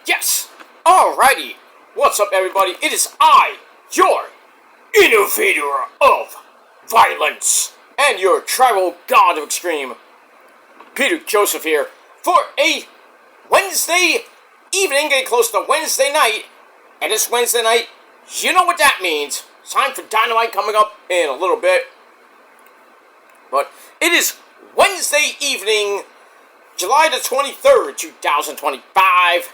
Yes! Alrighty! What's up, everybody? It is I, your innovator of violence, and your tribal god of extreme, Peter Joseph here, for a Wednesday evening, getting close to Wednesday night. And this Wednesday night, you know what that means. It's time for Dynamite coming up in a little bit. But it is Wednesday evening, July the 23rd, 2025.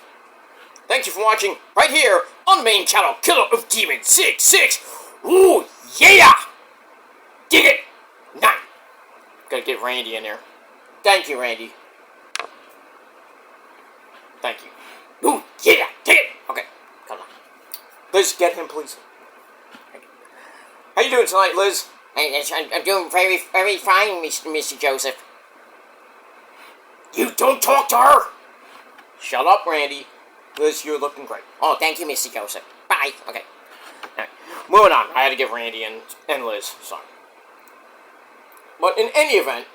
Thank you for watching right here on the main channel, Killer of Demons 66. Ooh, yeah! Dig it! Nah. Gotta get Randy in there. Thank you, Randy. Thank you. Ooh, yeah! Dig it! Okay, come on. Liz, get him, please. How you doing tonight, Liz? I'm doing very, very fine, Mr. Joseph. You don't talk to her! Shut up, Randy. Liz, you're looking great. Oh, thank you, Mr. Joseph. Bye. Okay. Alright. Moving on. I had to get Randy and Liz. Sorry. But in any event,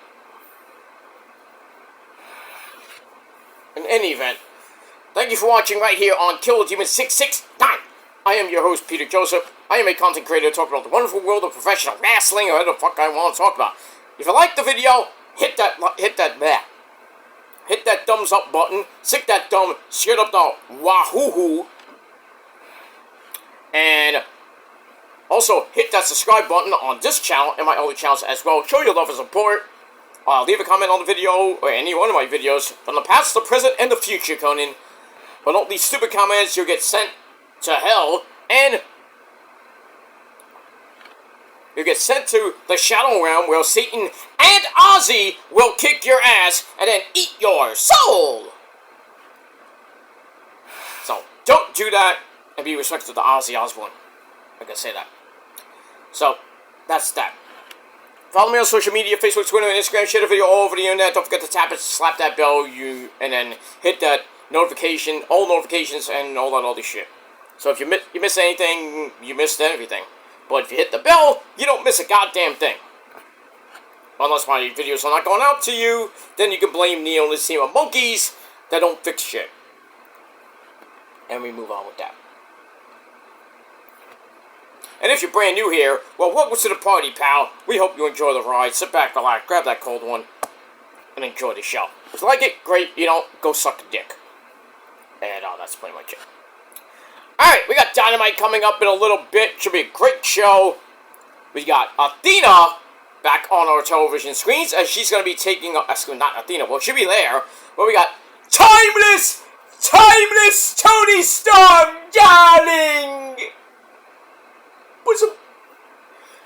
thank you for watching right here on Killer of Demons 669. I am your host, Peter Joseph. I am a content creator talking about the wonderful world of professional wrestling, or whatever the fuck I want to talk about. If you like the video, hit that thumbs up button, stick that thumb straight up the wahoo-hoo, and also hit that subscribe button on this channel and my other channels as well. Show your love and support. Leave a comment on the video, or any one of my videos, from the past, the present, and the future, Conan. But don't leave stupid comments, you'll get sent to hell, and you'll get sent to the Shadow Realm, where Satan and Ozzy will kick your ass and then eat your soul. So, don't do that, and be respectful to Ozzy Osbourne. I can say that. So, that's that. Follow me on social media, Facebook, Twitter, and Instagram. Share the video all over the internet. Don't forget to tap it, slap that bell, and then hit that notification, all notifications, and all that other shit. So if you miss anything, you missed everything. But if you hit the bell, you don't miss a goddamn thing. Unless my videos are not going out to you, then you can blame Neil and his team of monkeys that don't fix shit. And we move on with that. And if you're brand new here, well, welcome to the party, pal. We hope you enjoy the ride. Sit back, relax, grab that cold one, and enjoy the show. If you like it, great. You don't, go suck a dick. And that's pretty much it. Alright, we got Dynamite coming up in a little bit. Should be a great show. We got Athena back on our television screens, as she's going to be taking... not Athena, well, she'll be there. But we got Timeless Tony Storm, darling!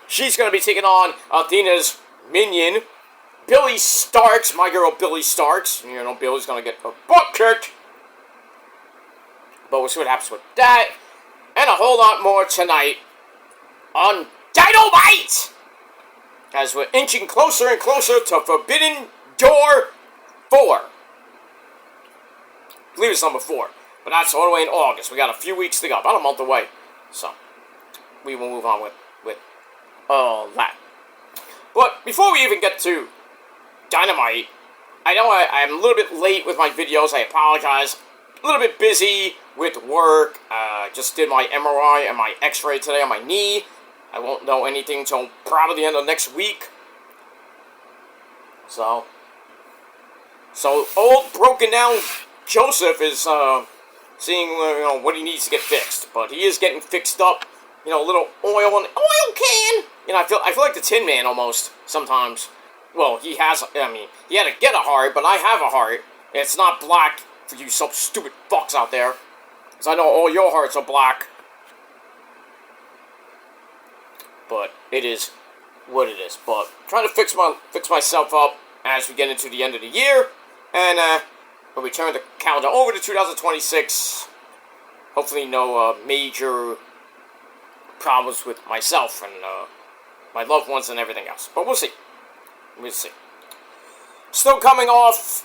She's going to be taking on Athena's minion, Billy Starks, my girl Billy Starks. You know, Billy's going to get her butt kicked. But we'll see what happens with that. And a whole lot more tonight on Dynamite! As we're inching closer and closer to Forbidden Door 4. I believe it's number 4. But that's all the way in August. We got a few weeks to go. About a month away. So, we will move on with all that. But before we even get to Dynamite, I know I'm a little bit late with my videos. I apologize. A little bit busy with work. Just did my MRI and my X-ray today on my knee. I won't know anything until probably the end of next week. So old broken down Joseph is seeing what he needs to get fixed, but he is getting fixed up. A little oil in the oil can. I feel like the Tin Man almost sometimes. Well, he has. He had to get a heart, but I have a heart. It's not black for you some stupid fucks out there, because I know all your hearts are black. But it is what it is. But trying to fix myself up as we get into the end of the year, and when we turn the calendar over to 2026, hopefully no major problems with myself and my loved ones and everything else. But we'll see. We'll see. Still coming off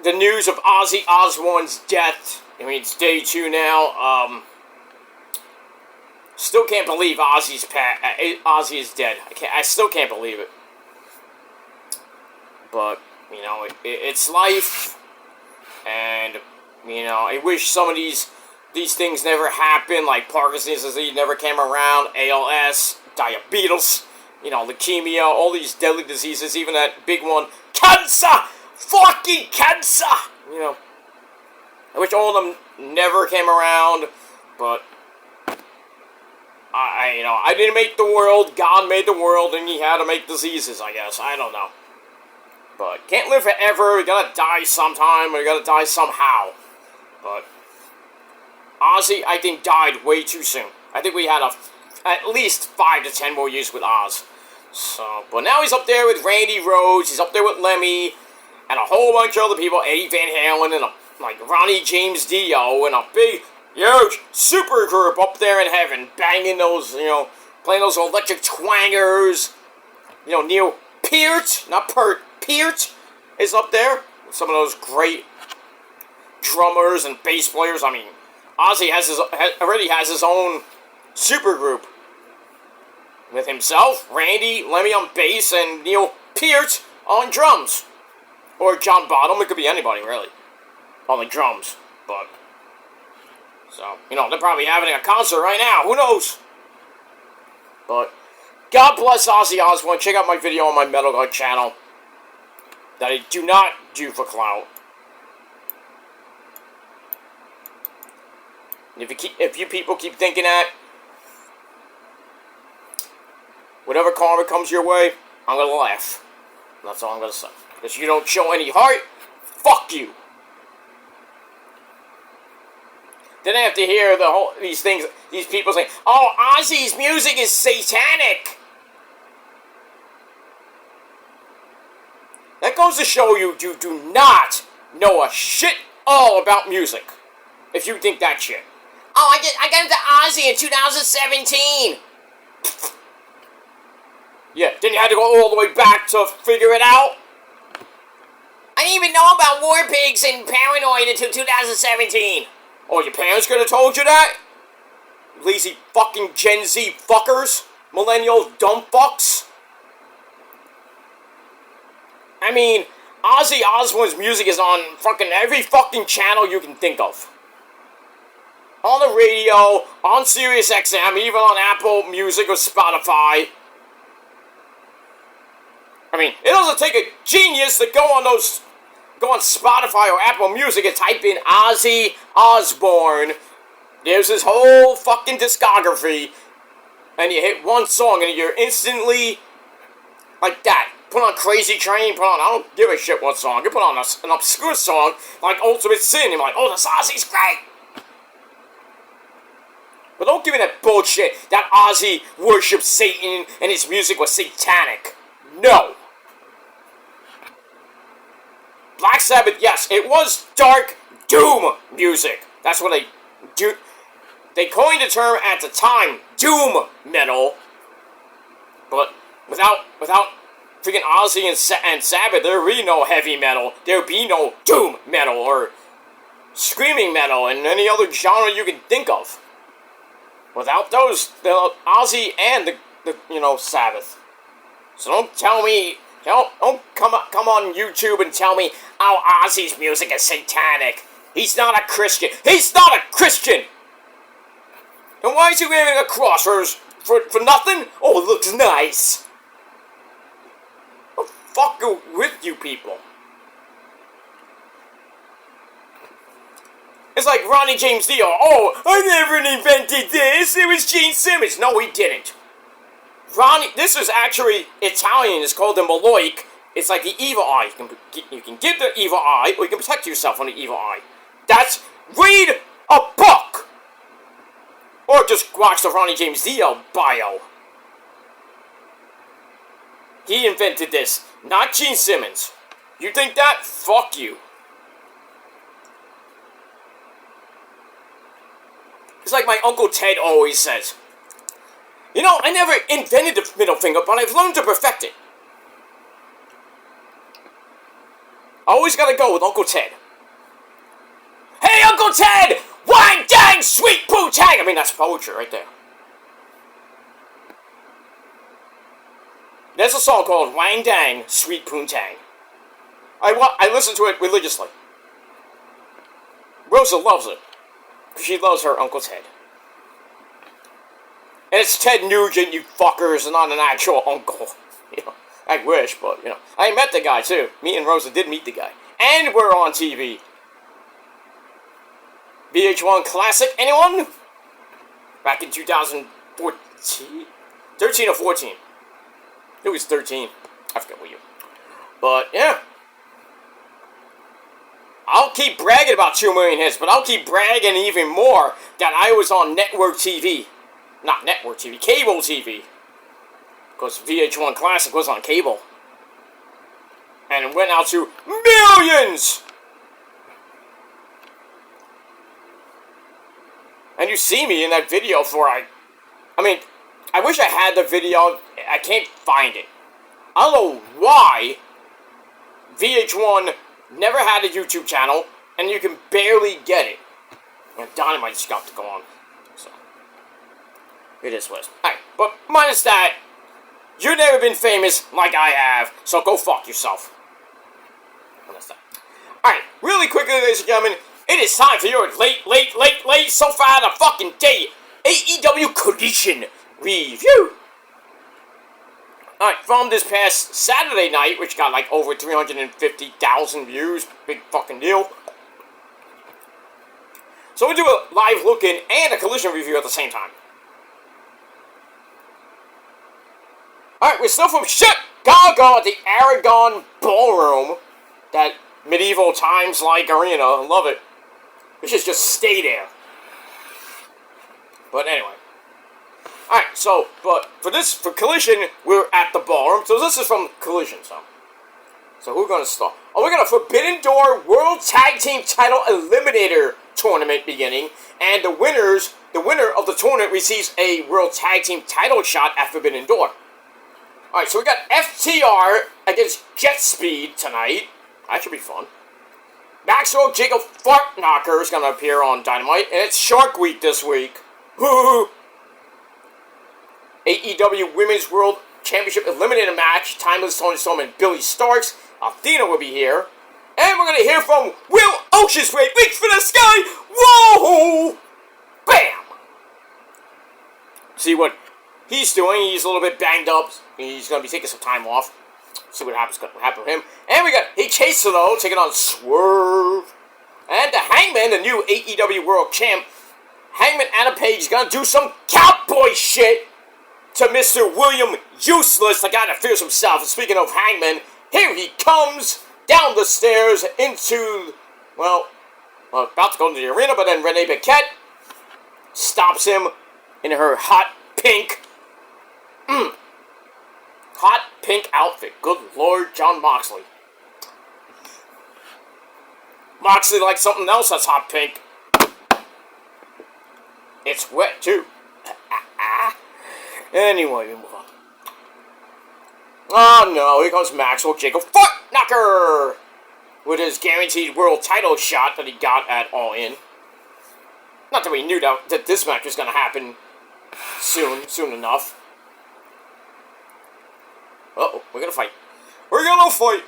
the news of Ozzy Osbourne's death. It's day 2 now. Still can't believe Ozzy is dead. I still can't believe it. But, it's life. And You know, I wish some of these things never happened, like Parkinson's disease never came around, ALS, diabetes, you know, leukemia, all these deadly diseases, even that big one, cancer! Fucking cancer! You know, I wish all of them never came around, but you know, I didn't make the world, God made the world, and he had to make diseases, I guess, I don't know. But can't live forever, we gotta die sometime, we gotta die somehow. But Ozzy, I think, died way too soon. I think we had at least 5 to 10 more years with Oz. So, but now he's up there with Randy Rhoads, he's up there with Lemmy, and a whole bunch of other people, Eddie Van Halen, and like Ronnie James Dio, and a big, huge super group up there in heaven, banging those, you know, playing those electric twangers. You know, Neil Peart, not Peart, Peart is up there. Some of those great drummers and bass players. I mean, Ozzy already has his own supergroup with himself, Randy, Lemmy on bass, and Neil Peart on drums. Or John Bottom, it could be anybody, really, on the drums. But, so, you know, they're probably having a concert right now, who knows? But, God bless Ozzy Osbourne. Check out my video on my Metal God channel that I do not do for clout. And if you people keep thinking that, whatever karma comes your way, I'm gonna laugh. That's all I'm gonna say. Because you don't show any heart, fuck you. Then I have to hear these things, these people saying, oh, Ozzy's music is satanic. That goes to show you do not know a shit all about music. If you think that shit. Oh, I got into Ozzy in 2017. Yeah, then you had to go all the way back to figure it out? I didn't even know about War Pigs and Paranoid until 2017. Oh, your parents could have told you that? Lazy fucking Gen Z fuckers? Millennial dumb fucks? I mean, Ozzy Osbourne's music is on fucking every fucking channel you can think of. On the radio, on Sirius XM, even on Apple Music or Spotify. I mean, it doesn't take a genius to go on Spotify or Apple Music and type in Ozzy Osbourne. There's his whole fucking discography, and you hit one song and you're instantly like that. Put on Crazy Train, I don't give a shit what song. You put on an obscure song like Ultimate Sin, and you're like, oh, this Ozzy's great. But don't give me that bullshit that Ozzy worshipped Satan and his music was satanic. No. Black Sabbath, yes, it was dark doom music. That's what they do. They coined the term at the time, doom metal. But without freaking Ozzy and Sabbath, there would be no heavy metal. There would be no doom metal or screaming metal and any other genre you can think of. Without those, the Ozzy and the Sabbath. So don't tell me, don't come on YouTube and tell me, oh, Ozzy's music is satanic. He's not a Christian. He's not a Christian! And why is he wearing a cross? For nothing? Oh, it looks nice. What the fuck is with you people? It's like Ronnie James Dio. Oh, I never invented this. It was Gene Simmons. No, he didn't. This is actually Italian. It's called the Maloic. It's like the evil eye. You can get the evil eye, or you can protect yourself from the evil eye. Read a book! Or just watch the Ronnie James Dio bio. He invented this, not Gene Simmons. You think that? Fuck you. It's like my Uncle Ted always says. You know, I never invented the middle finger, but I've learned to perfect it. Always gotta go with Uncle Ted. Hey, Uncle Ted! Wang dang, sweet poo tang! I mean, that's poetry right there. There's a song called Wang Dang, Sweet Poontang. I listen to it religiously. Rosa loves it. She loves her Uncle Ted. And it's Ted Nugent, you fuckers, and not an actual uncle. You know, I wish, but, you know. I met the guy, too. Me and Rosa did meet the guy. And we're on TV. VH1 Classic, anyone? Back in 2014? 13 or 14? It was 13. I forget what year. But, yeah. I'll keep bragging about 2 million hits, but I'll keep bragging even more that I was on network TV. Not network TV, cable TV. Because VH1 Classic was on cable. And it went out to millions! And you see me in that video for, I mean, I wish I had the video. I can't find it. I don't know why VH1 never had a YouTube channel, and you can barely get it. And Dynamite's got to go on. So, it is what it is. Alright, but minus that, you've never been famous like I have, so go fuck yourself. Minus that. Alright, really quickly, ladies and gentlemen, it is time for your late, so far the fucking day, Aew Collision review. Alright, from this past Saturday night, which got like over 350,000 views, big fucking deal. So we'll do a live look-in and a Collision review at the same time. Alright, we're still from Chicago at the Aragon Ballroom. That medieval times-like arena. I love it. We should just stay there. But anyway. Alright, so, but for Collision, we're at the ballroom. So this is from Collision, so who we're going to start? Oh, we got a Forbidden Door World Tag Team Title Eliminator Tournament beginning. And the winner of the tournament receives a World Tag Team Title shot at Forbidden Door. Alright, so we got FTR against Jet Speed tonight. That should be fun. Maxwell Jacob Fartknocker is going to appear on Dynamite. And it's Shark Week this week. Woo! AEW Women's World Championship Eliminator match. Timeless Tony Storm and Billy Starks. Athena will be here. And we're going to hear from Will Oceansway. Reach for the sky. Whoa! Bam! See what he's doing. He's a little bit banged up. He's going to be taking some time off. See what happens with him. And we got Hichesaro taking on Swerve. And the Hangman, the new AEW World Champ. Hangman Adam Page is going to do some cowboy shit to Mr. William Useless, the guy that fears himself. And speaking of Hangman, here he comes down the stairs into, well, about to go into the arena, but then Renee Paquette stops him in her hot pink, hot pink outfit. Good Lord, John Moxley. Moxley likes something else that's hot pink. It's wet, too. Anyway, we move on. Oh no, here comes Maxwell Jacob Fartknocker with his guaranteed world title shot that he got at All In. Not that we knew that this match was going to happen soon enough. Uh-oh, we're going to fight. We're going to fight!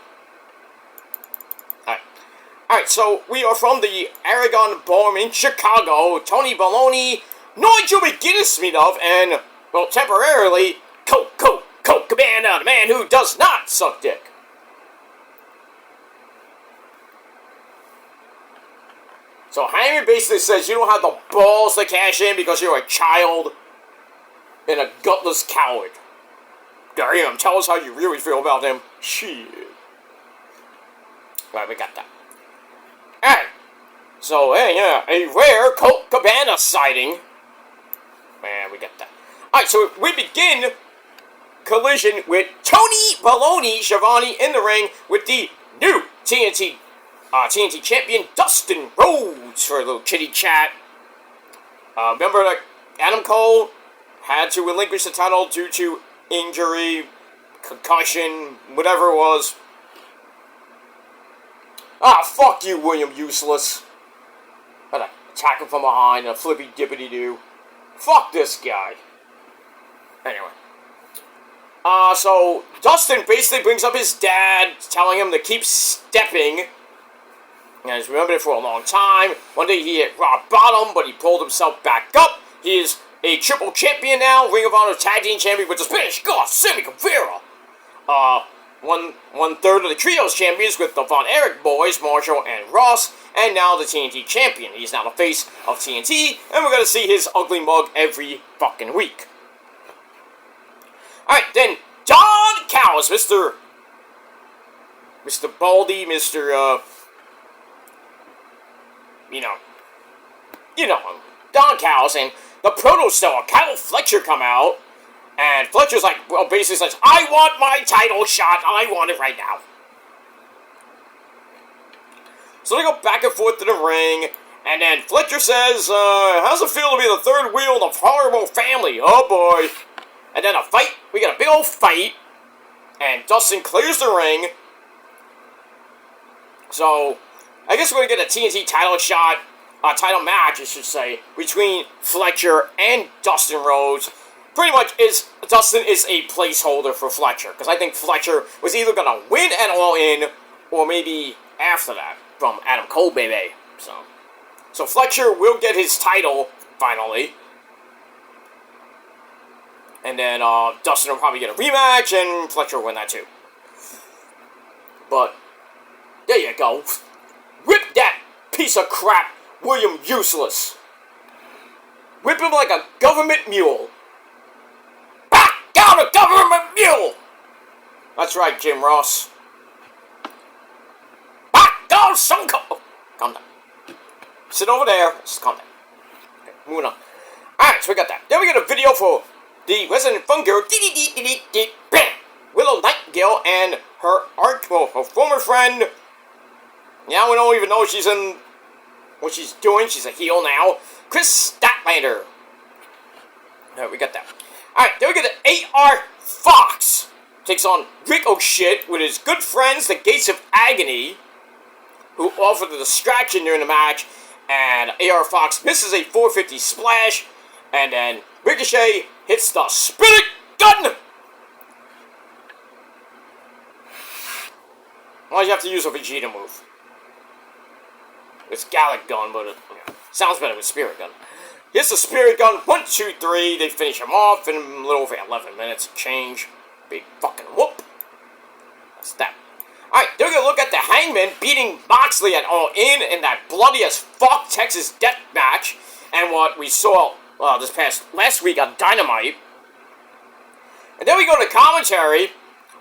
Alright, so we are from the Aragon Ballroom in Chicago. Tony Baloney, Nigel McGuinness meet up, and, well, temporarily, Colt Cabana, the man who does not suck dick. So Hangman basically says you don't have the balls to cash in because you're a child and a gutless coward. Damn, tell us how you really feel about him. Shit. Right, we got that. Alright. So, yeah, a rare Colt Cabana sighting. Man, we got that. Alright, so we begin Collision with Tony Baloney Schiavone in the ring with the new TNT champion Dustin Rhodes for a little chitty chat. Remember that Adam Cole had to relinquish the title due to injury, concussion, whatever it was. Ah, fuck you, William Useless. Had to attack him from behind, a flippy dippity doo. Fuck this guy. Anyway. So Dustin basically brings up his dad, telling him to keep stepping. And he's remembered it for a long time. One day he hit rock bottom, but he pulled himself back up. He is a triple champion now, Ring of Honor Tag Team Champion with the Spanish God, Sammy Guevara. One third of the Trios Champions with the Von Erich boys, Marshall and Ross, and now the TNT Champion. He's now the face of TNT, and we're gonna see his ugly mug every fucking week. Alright, then, Don Callis, Mr. Baldy, Mr. You know him. Don Callis and the Proto-Star, Kyle Fletcher, come out. And Fletcher's like, well, basically says, I want my title shot. I want it right now. So they go back and forth to the ring. And then Fletcher says, how's it feel to be the third wheel in the horrible family? Oh, boy. And then a fight. We got a big old fight. And Dustin clears the ring. So, I guess we're going to get a TNT title shot. Title match, I should say, between Fletcher and Dustin Rhodes. Pretty much, Dustin is a placeholder for Fletcher, because I think Fletcher was either going to win at All In, or maybe after that, from Adam Cole, baby. So Fletcher will get his title, finally. And then Dustin will probably get a rematch, and Fletcher will win that too. But, there you go. Whip that piece of crap, William Useless. Whip him like a government mule. Back down a government mule! That's right, Jim Ross. Back down some oh, calm down. Sit over there. Just calm down. Okay, moving on. Alright, so we got that. Then we got a video for the resident fun girl, bam! Willow Nightingale and her former friend. Now we don't even know she's in what she's doing. She's a heel now. Chris Statlander. Alright, we got that. Alright, then we get the AR Fox. Takes on Rick O'Shit with his good friends, the Gates of Agony, who offer the distraction during the match. And AR Fox misses a 450 splash. And then Ricochet hits the Spirit Gun. Why'd you have to use a Vegeta move? It's Gallic Gun, but it sounds better with Spirit Gun. Hits the Spirit Gun, 1, 2, 3. They finish him off in a little over 11 minutes of change. Big fucking whoop. That's that. Alright, then we're gonna look at the Hangman beating Moxley at All In that bloody as fuck Texas Death Match. And what we saw last week on Dynamite. And then we go to commentary,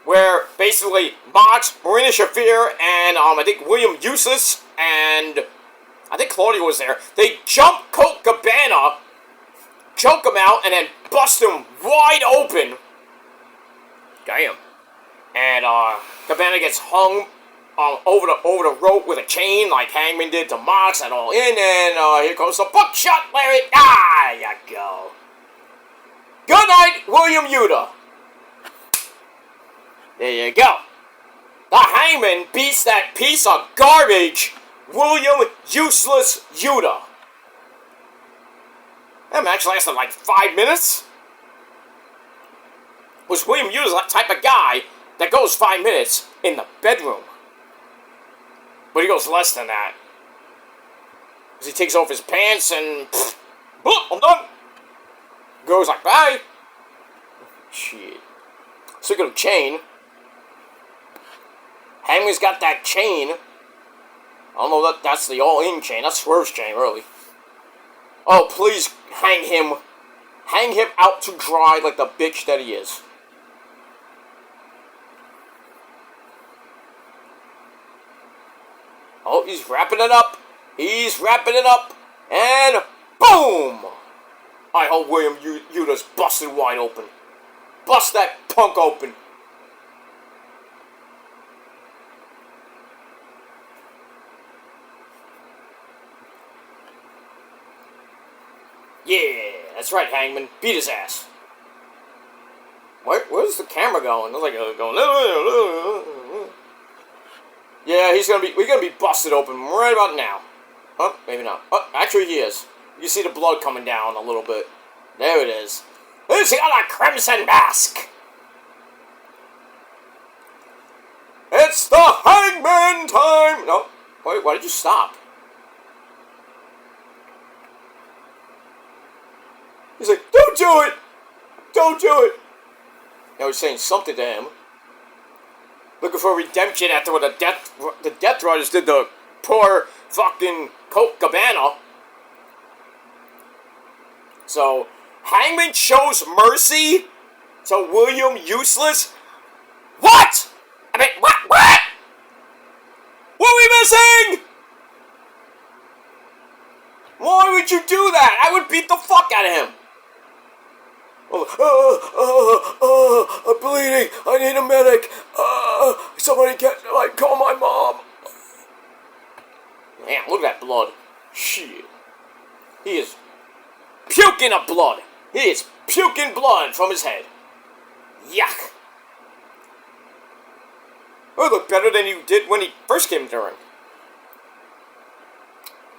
where basically Mox, Marina Shafir, and I think William Useless, and I think Claudia was there. They jump Colt Cabana, choke him out, and then bust him wide open. Damn. And Cabana gets hung over the rope with a chain like Hangman did to Mox at All In, and here comes the buckshot, Larry. Ah, you go. Good night, William Yuta. There you go. The Hangman beats that piece of garbage, William Useless Yuta. That match lasted like 5 minutes. Was William Yuta that type of guy that goes 5 minutes in the bedroom? But he goes less than that. Because he takes off his pants and... I'm done. Goes like, bye. Shit. Speaking of chain... Hangman's got that chain. I don't know that's the All-In chain. That's Swerve's chain, really. Oh, please hang him. Hang him out to dry like the bitch that he is. Oh, he's wrapping it up. He's wrapping it up. And boom! I hope William Yuta's busted wide open. Bust that punk open. Yeah, that's right, Hangman. Beat his ass. Where's the camera going? It's like going. Yeah, we're gonna be busted open right about now. Oh, maybe not. Oh, actually he is. You see the blood coming down a little bit. There it is. He's got a crimson mask. It's the Hangman time. No, Why did you stop? He's like, don't do it! Don't do it! I was saying something to him. Looking for redemption after what the Death Riders did to poor fucking Colt Cabana. So, Hangman shows mercy to William Useless? What? I mean, what? What are we missing? Why would you do that? I would beat the fuck out of him. I'm bleeding. I need a medic. Somebody call my mom. Man, look at that blood. Shit. He is puking up blood. He is puking blood from his head. Yuck. Oh, look better than you did when he first came to the ring.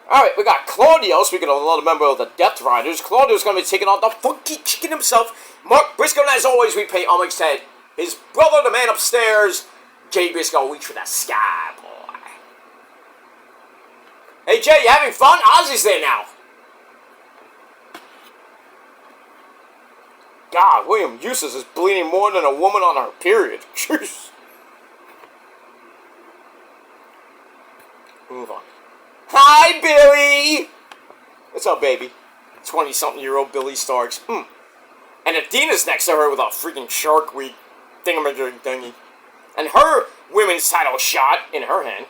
Alright, we got Claudio, speaking of another member of the Death Riders. Claudio's going to be taking on the Funky Chicken himself, Mark Briscoe, and as always, we pay homage to his brother, the man upstairs, Jay Briscoe. Reach for the sky, boy. Hey, Jay, you having fun? Ozzy's there now. God, William Eustace is bleeding more than a woman on her period. Jeez. Move on. Hi, Billy! What's up, baby? 20-something-year-old Billy Starks. And Athena's next to her with a freaking Shark Week thingamajig thingy. And her women's title shot in her hand.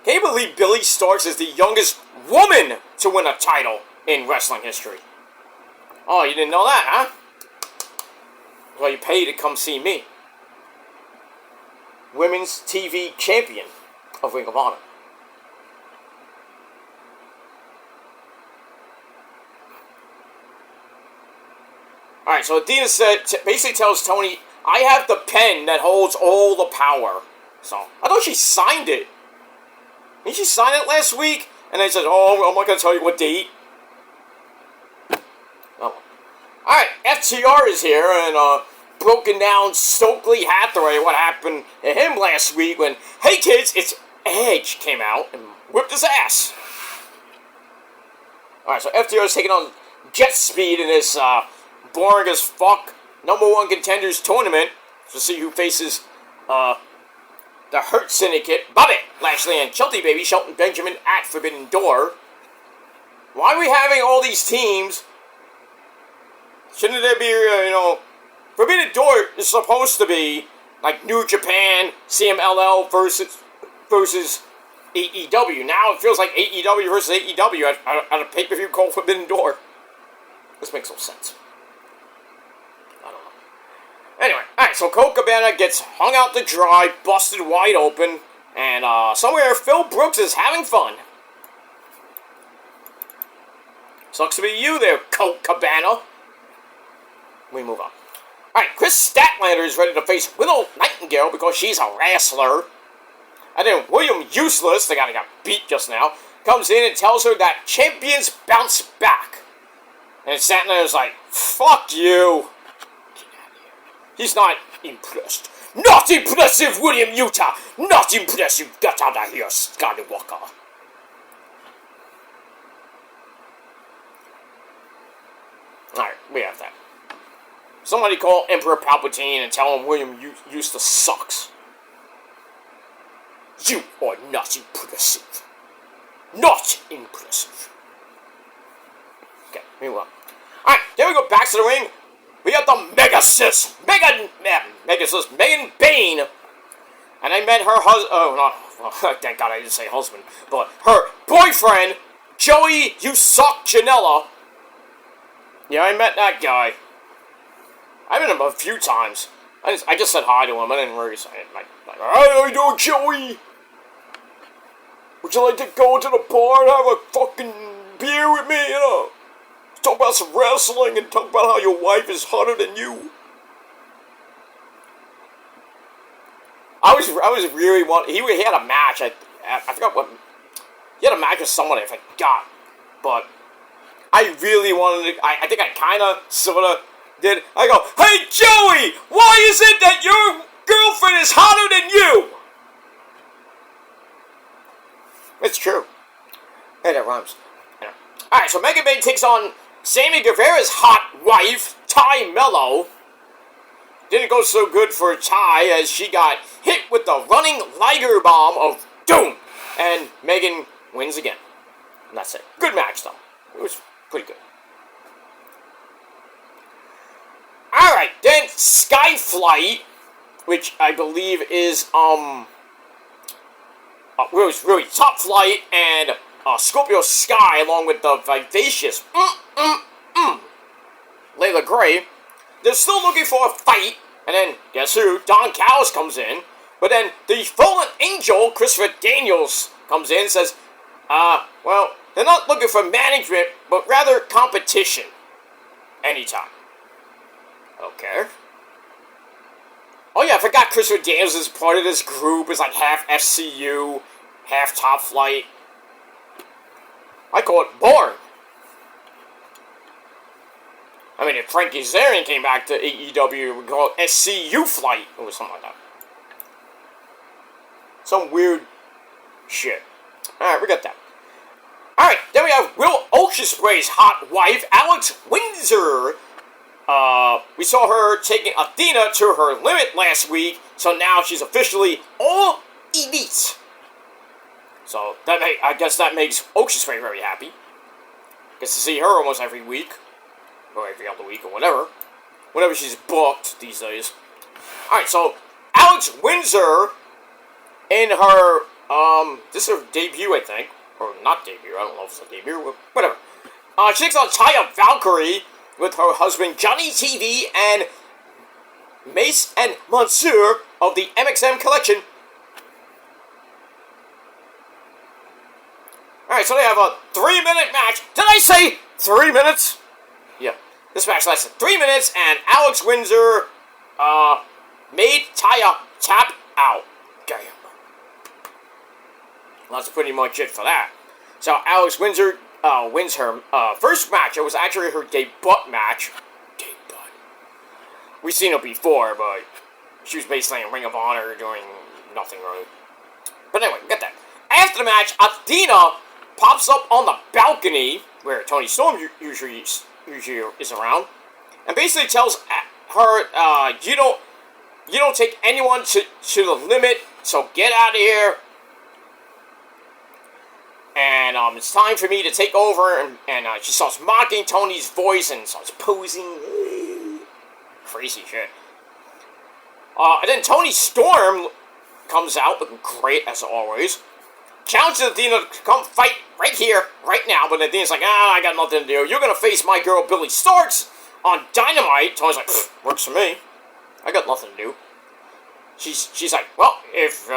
Can you believe Billy Starks is the youngest woman to win a title in wrestling history? Oh, you didn't know that, huh? Well, you pay to come see me. Women's TV champion of Ring of Honor. Alright, so Athena basically tells Tony, I have the pen that holds all the power. So, I thought she signed it. Didn't she sign it last week? And I said, oh, I'm not going to tell you what date. Oh. Alright, FTR is here, and broken down Stokely Hathaway, what happened to him last week when, hey kids, it's Edge came out and whipped his ass. Alright, so FTR is taking on Jet Speed in this boring as fuck #1 contenders tournament to see who faces the Hurt Syndicate, Bobby Lashley and Shelton Benjamin at Forbidden Door. Why are we having all these teams? Shouldn't there be, Forbidden Door is supposed to be like New Japan, CMLL versus AEW. Now it feels like AEW versus AEW at a pay-per-view called Forbidden Door. This makes no sense. I don't know. Anyway, alright, so Colt Cabana gets hung out to dry, busted wide open, and somewhere Phil Brooks is having fun. Sucks to be you there, Colt Cabana. We move on. Alright, Chris Statlander is ready to face Willow Nightingale because she's a wrestler. And then William Useless, the guy that got beat just now, comes in and tells her that champions bounce back. And Statlander's like, fuck you. He's not impressed. Not impressive, William Utah. Not impressive. Get out of here, Skywalker. Alright, we have that. Somebody call Emperor Palpatine and tell him William Eustace sucks. You are not impressive. Not impressive. Okay, here we go. Alright, then we go back to the ring. We got the Megan Bain. And I met her husband, thank God I didn't say husband, but her boyfriend, Joey You Suck Janela. Yeah, I met that guy. I met him a few times. I just said hi to him. I didn't really say it. Like, hey, how you doing, Joey? Would you like to go to the bar and have a fucking beer with me, talk about some wrestling and talk about how your wife is hotter than you? I was really wanting. He had a match. I forgot what. He had a match with somebody. I forgot, but I really wanted to. I think I kind of, sort of did. I go, hey Joey, why is it that your girlfriend is hotter than you? It's true. Hey, that rhymes. Yeah. Alright, so Mega Man takes on Sammy Guevara's hot wife, Ty Mello. Didn't go so good for Ty as she got hit with the running Liger bomb of doom. And Megan wins again. And that's it. Good match, though. It was pretty good. Alright, then Skyflight, which I believe is, really Top Flight and Scorpio Sky, along with the vivacious Layla Gray. They're still looking for a fight, and then, guess who? Don Callis comes in, but then the fallen angel, Christopher Daniels, comes in and says, well, they're not looking for management, but rather competition. Anytime. Okay. Oh yeah, I forgot Christopher Daniels is part of this group. It's like half FCU, half Top Flight. I call it boring. I mean, if Frankie Kazarian came back to AEW, we'd call it SCU Flight, or something like that. Some weird shit. Alright, we got that. Alright, then we have Will Oceanspray's hot wife, Alex Windsor. We saw her taking Athena to her limit last week, so now she's officially all elite. So, I guess that makes Oceanspray very happy. Gets to see her almost every week. Or every other week, or whatever. Whenever she's booked these days. Alright, so, Alex Windsor, in her, this is her debut, I think. Or not debut, I don't know if it's a debut, but whatever. She takes on Taya Valkyrie with her husband Johnny TV and Mace and Monsieur of the MXM collection. Alright, so they have a 3-minute match. Did I say 3 minutes? Yeah. This match lasted 3 minutes, and Alex Windsor, made Taya tap out. Damn. That's pretty much it for that. So Alex Windsor, wins her, first match. It was actually her debut match. Debut. We've seen her before, but she was basically in Ring of Honor doing nothing really. But anyway, get that. After the match, Athena pops up on the balcony, where Tony Storm usually is around, and basically tells her, you don't take anyone to the limit, so get out of here. And it's time for me to take over, and she starts mocking Tony's voice and starts posing. Crazy shit. And then Tony Storm comes out looking great as always. Challenges Athena to come fight right here, right now, but Athena's like, I got nothing to do. You're gonna face my girl Billy Starks on Dynamite. Tony's like, works for me. I got nothing to do. She's like, well, if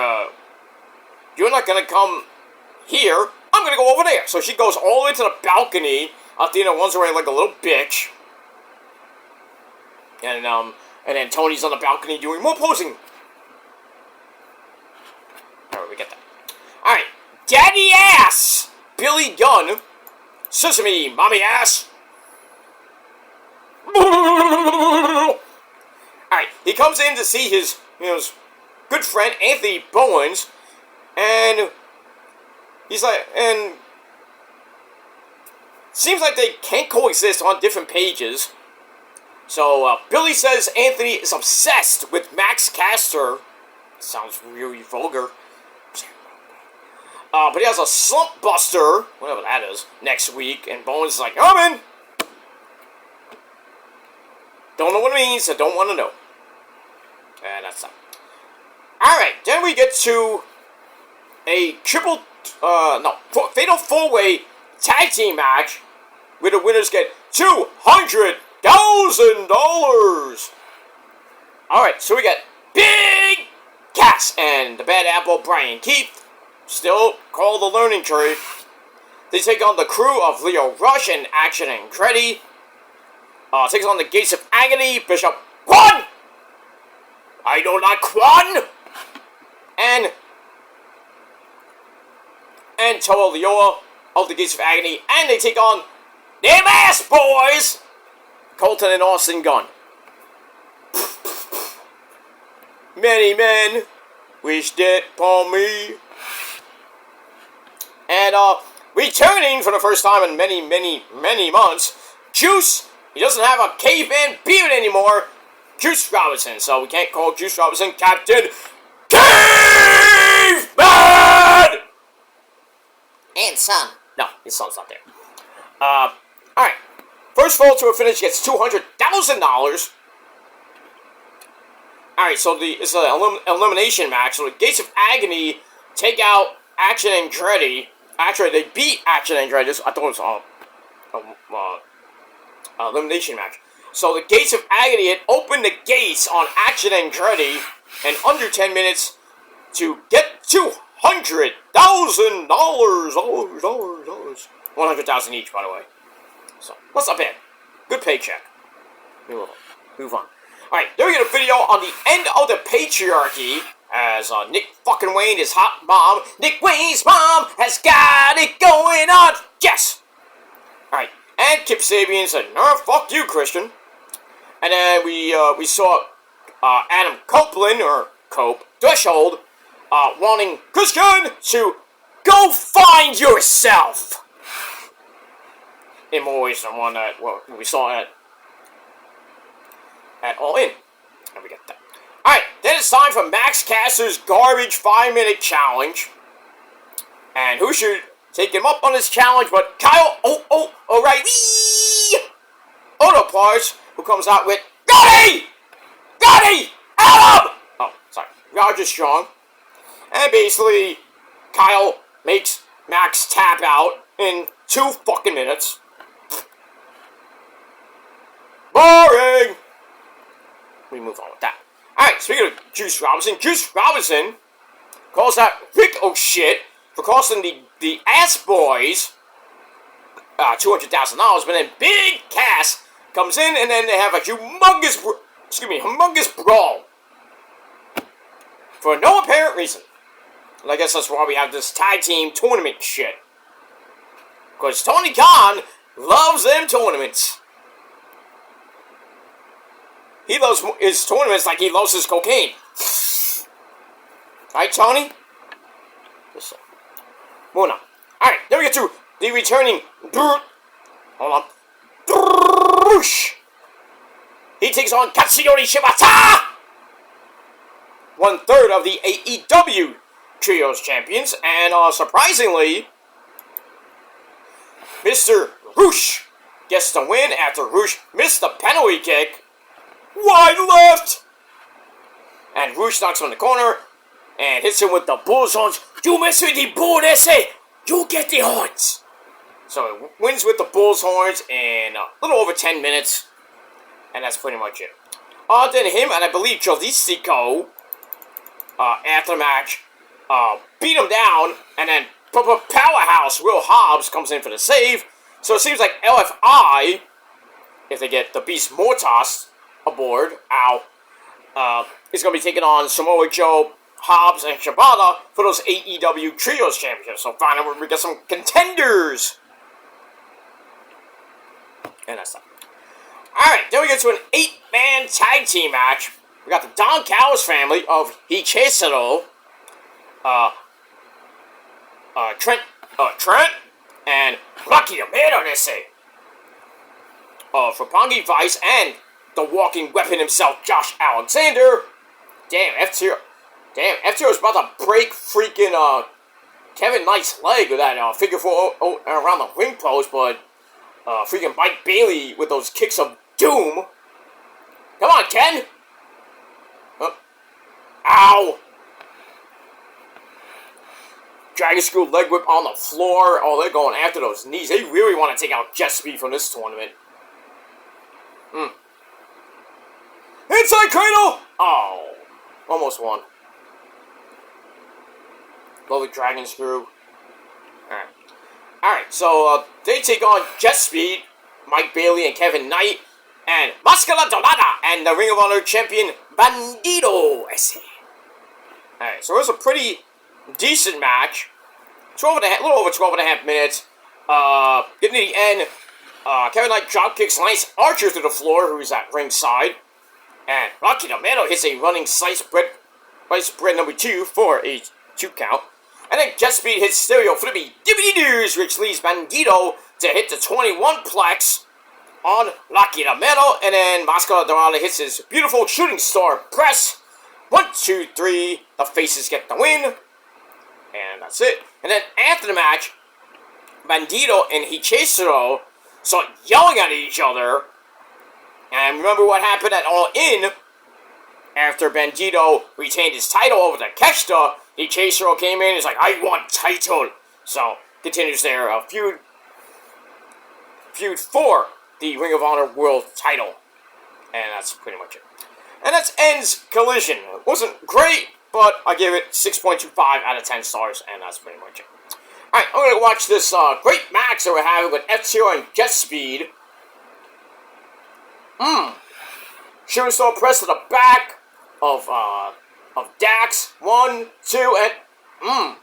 you're not gonna come here, I'm gonna go over there. So she goes all the way to the balcony. Athena runs away like a little bitch. And then Tony's on the balcony doing more posing. Alright, we get that. Alright, Daddy Ass! Billy Gunn. Sesame, Mommy Ass. Alright, he comes in to see his good friend Anthony Bowens, and he's like, and seems like they can't coexist on different pages. So Billy says Anthony is obsessed with Max Caster. Sounds really vulgar. But he has a slump buster, whatever that is, next week, and Bowens is like, I'm in! Don't know what it means, so don't want to know. And that's that. Alright, then we get to a fatal 4-way tag team match, where the winners get $200,000! Alright, so we got Big Cass and the Bad Apple Brian Keith, still called the Learning Tree. They take on the crew of Leo Rush and Action Andretti. Takes on the Gates of Agony, Bishop Quan! I know not Quan! And Toa Leoa of the Gates of Agony, and they take on them ass boys Colton and Austin Gunn. Many men wished it upon me. And, returning for the first time in many, many, many months, Juice, he doesn't have a caveman beard anymore, Juice Robinson, so we can't call Juice Robinson Captain Caveman! And son. No, his son's not there. Alright. First fall to a finish gets $200,000. Alright, so it's an elimination match. So the Gates of Agony take out Action Andretti. Actually, they beat Action Andretti. I thought it was elimination match. So the Gates of Agony had opened the gates on Action Andretti in under 10 minutes to get $200,000. $100,000 each, by the way. So, what's up, man? Good paycheck. Move on. Alright, then we get a video on the end of the patriarchy as Nick fucking Wayne, his hot mom. Nick Wayne's mom has got it going on. Yes! Alright, and Kip Sabian said, "No, fuck you, Christian." And then we saw Adam Copeland, or Cope, Threshold, wanting Christian to go find yourself. In more ways than one that we saw at All In. And we get that. Alright, then it's time for Max Caster's garbage 5-minute challenge. And who should take him up on this challenge but Kyle O'Reilly Auto Parts, who comes out with Gotti! Adam! Oh, sorry. Roger Strong. And basically, Kyle makes Max tap out in 2 fucking minutes. Boring! We move on with that. Alright, speaking of Juice Robinson calls out Rick O'Shit for costing the Ass Boys $200,000, but then Big Cass comes in and then they have a humongous brawl. For no apparent reason. And I guess that's why we have this tag team tournament shit. Because Tony Khan loves them tournaments. He loves his tournaments like he loves his cocaine. Right, Tony? Moving on. Alright, then we get to the returning... Hold on. He takes on Katsuyori Shibata! 1/3 of the AEW Trios Champions. And, surprisingly, Mr. Roosh gets the win after Roosh missed the penalty kick. Wide left! And Roosh knocks him in the corner and hits him with the bull's horns. You mess with the bull, they say, you get the horns. So it wins with the bull's horns in a little over 10 minutes. And that's pretty much it. Then him and I believe Jalisco, after the match, beat him down. And then Powerhouse Will Hobbs comes in for the save. So it seems like LFI, if they get the Beast Mortas aboard, is going to be taking on Samoa Joe, Hobbs, and Shibata for those AEW Trios Championships. So finally we get some contenders. And that's that. Alright, then we get to an 8-man tag team match. We got the Don Callis family of Hichisaro, Trent, and Rocky Romero, they say. Roppongi Vice and the walking weapon himself, Josh Alexander. Damn, F-Zero's about to break freaking Kevin Knight's leg with that figure 4 around the ring post, but freaking Mike Bailey with those kicks of doom. Come on, Ken! Ow! Dragon Screw leg whip on the floor. Oh, they're going after those knees. They really want to take out Jet Speed from this tournament. Inside Cradle! Oh, almost won. Lovely Dragon Screw. Alright, so they take on Jet Speed, Mike Bailey and Kevin Knight, and Mascara Dorada and the Ring of Honor champion Bandido S.A. Alright, so it was a pretty decent match. A little over 12 and a half minutes. Getting to the end, Kevin Knight dropkicks Lance Archer to the floor, who's at ringside. And Rocky Romero hits a running sliced bread number 2 for a 2 count. And then Jet Speed hits Stereo Flippy Dippity Doos, which leaves Bandito to hit the 21 plex on Rocky Romero. And then Mascara Dorada hits his beautiful shooting star press. 1, 2, 3. The faces get the win. And that's it. And then after the match, Bandito and Hichiro start yelling at each other. And remember what happened at All In? After Bandito retained his title over the Keshta, Hichiro came in and was like, I want title. So, continues their feud for the Ring of Honor World title. And that's pretty much it. And that ends Collision. It wasn't great, but I give it 6.25 out of 10 stars, and that's pretty much it. Alright, I'm going to watch this great match that we're having with F-Zero and Jet Speed. Shooting star press to the back of Dax. 1, 2, and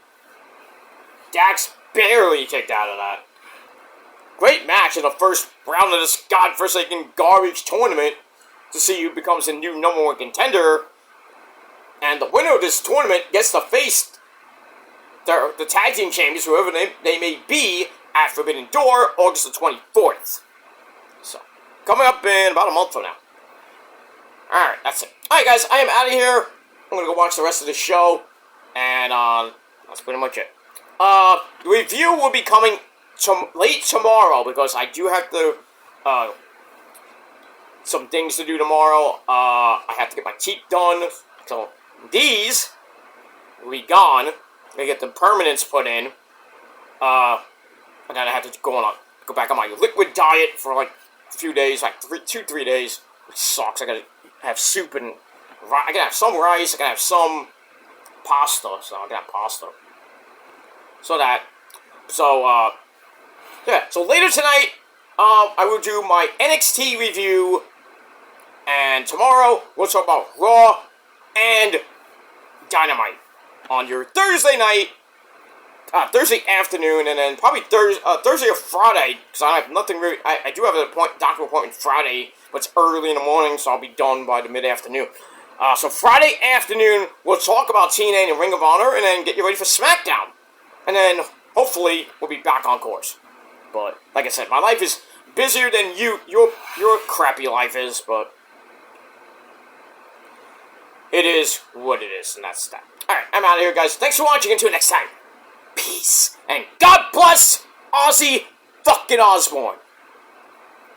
Dax barely kicked out of that. Great match in the first round of this godforsaken garbage tournament to see who becomes the new #1 contender. And the winner of this tournament gets to face the tag team champions, whoever they may be, at Forbidden Door, August the 24th. So, coming up in about a month from now. Alright, that's it. Alright guys, I am out of here. I'm gonna go watch the rest of the show. And that's pretty much it. The review will be coming late tomorrow, because I do have to some things to do tomorrow. I have to get my teeth done. So these will be gone. I'm gonna get the permanents put in. And then I have to go back on my liquid diet for like a few days, like 2-3 days. Which sucks. I gotta have soup and I gotta have some rice. I gotta have some pasta. So I gotta have pasta. Yeah. So later tonight, I will do my NXT review, and tomorrow we'll talk about Raw and Dynamite on your Thursday night, Thursday afternoon, and then probably Thursday or Friday, because I have nothing really. I do have a doctor appointment Friday, but it's early in the morning, so I'll be done by the mid-afternoon. So Friday afternoon, we'll talk about TNA and Ring of Honor, and then get you ready for SmackDown. And then, hopefully, we'll be back on course. But, like I said, my life is busier than your crappy life is, but it is what it is, and that's that. Alright, I'm out of here, guys. Thanks for watching. Until next time. Peace. And God bless Ozzy fucking Osbourne.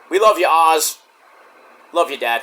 We love you, Oz. Love you, Dad.